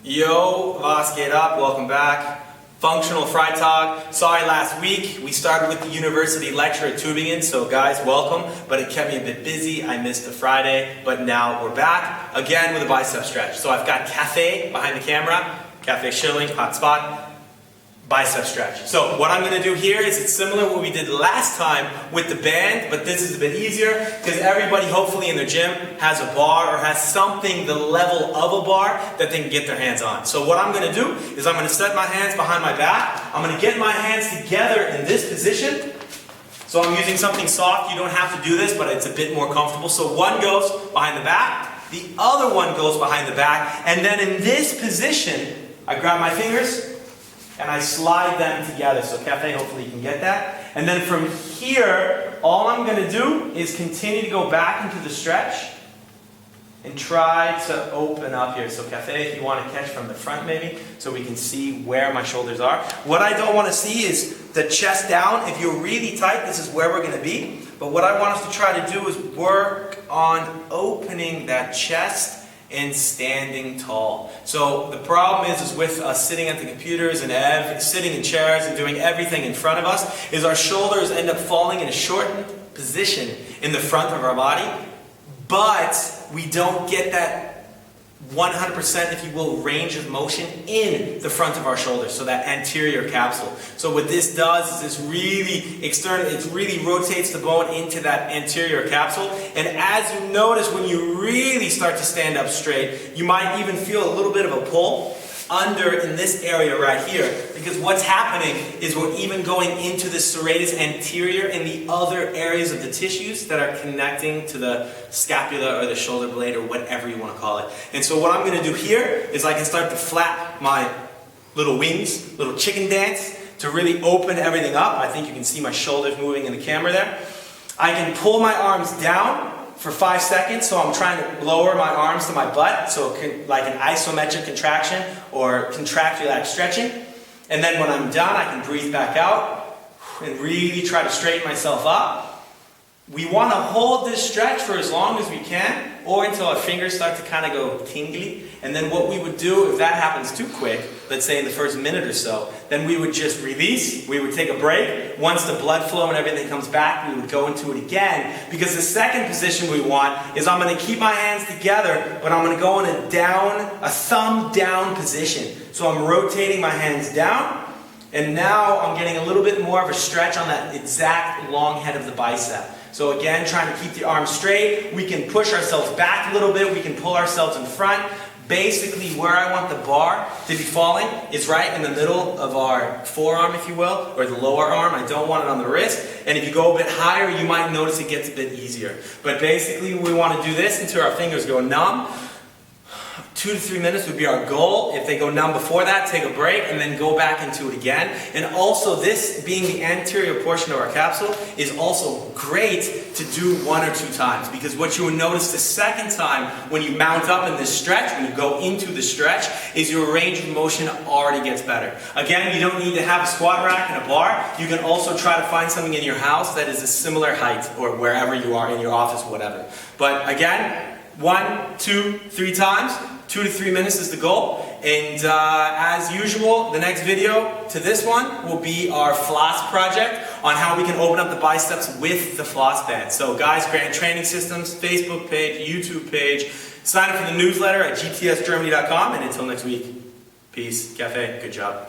Yo, was geht up? Welcome back. Functional Freitag. Sorry, last week we started with the university lecture at Tübingen, so guys, welcome. But it kept me a bit busy. I missed the Friday, but now we're back again with a bicep stretch. So I've got cafe behind the camera, cafe shilling, hot spot, bicep stretch. So what I'm going to do here is it's similar to what we did last time with the band, but this is a bit easier because everybody hopefully in their gym has a bar or has something the level of a bar that they can get their hands on. So what I'm going to do is I'm going to set my hands behind my back. I'm going to get my hands together in this position. So I'm using something soft. You don't have to do this, but it's a bit more comfortable. So one goes behind the back, the other one goes behind the back, and then in this position, I grab my fingers and I slide them together. So cafe, hopefully you can get that. And then from here, all I'm going to do is continue to go back into the stretch and try to open up here. So cafe, if you want to catch from the front maybe, so we can see where my shoulders are. What I don't want to see is the chest down. If you're really tight, this is where we're going to be. But what I want us to try to do is work on opening that chest and standing tall. So the problem is with us sitting at the computers and sitting in chairs and doing everything in front of us is our shoulders end up falling in a shortened position in the front of our body, but we don't get that 100%, if you will, range of motion in the front of our shoulders, so that anterior capsule. So what this does is this really it really rotates the bone into that anterior capsule, and as you notice when you really start to stand up straight, you might even feel a little bit of a pull under in this area right here, because what's happening is we're even going into the serratus anterior and the other areas of the tissues that are connecting to the scapula or the shoulder blade or whatever you want to call it. And so what I'm going to do here is I can start to flap my little wings, little chicken dance, to really open everything up. I think you can see my shoulders moving in the camera there. I can pull my arms down for 5 seconds, so I'm trying to lower my arms to my butt, so like an isometric contraction or contract, relax, stretching. And then when I'm done, I can breathe back out and really try to straighten myself up. We want to hold this stretch for as long as we can, or until our fingers start to kind of go tingly. And then what we would do, if that happens too quick, let's say in the first minute or so, then we would just release, we would take a break. Once the blood flow and everything comes back, we would go into it again. Because the second position we want is I'm going to keep my hands together, but I'm going to go in a thumb down position. So I'm rotating my hands down, and now I'm getting a little bit more of a stretch on that exact long head of the bicep. So again, trying to keep the arms straight. We can push ourselves back a little bit. We can pull ourselves in front. Basically, where I want the bar to be falling is right in the middle of our forearm, if you will, or the lower arm. I don't want it on the wrist. And if you go a bit higher, you might notice it gets a bit easier. But basically, we want to do this until our fingers go numb. 2 to 3 minutes would be our goal. If they go numb before that, take a break and then go back into it again. And also this being the anterior portion of our capsule is also great to do 1 or 2 times, because what you will notice the second time when you mount up in this stretch, when you go into the stretch, is your range of motion already gets better. Again, you don't need to have a squat rack and a bar. You can also try to find something in your house that is a similar height, or wherever you are in your office, whatever. But again, 1, 2, 3 times. 2 to 3 minutes is the goal. And as usual, the next video to this one will be our Floss project on how we can open up the biceps with the Floss band. So guys, Grant Training Systems, Facebook page, YouTube page. Sign up for the newsletter at gtsgermany.com, and until next week, peace, cafe, good job.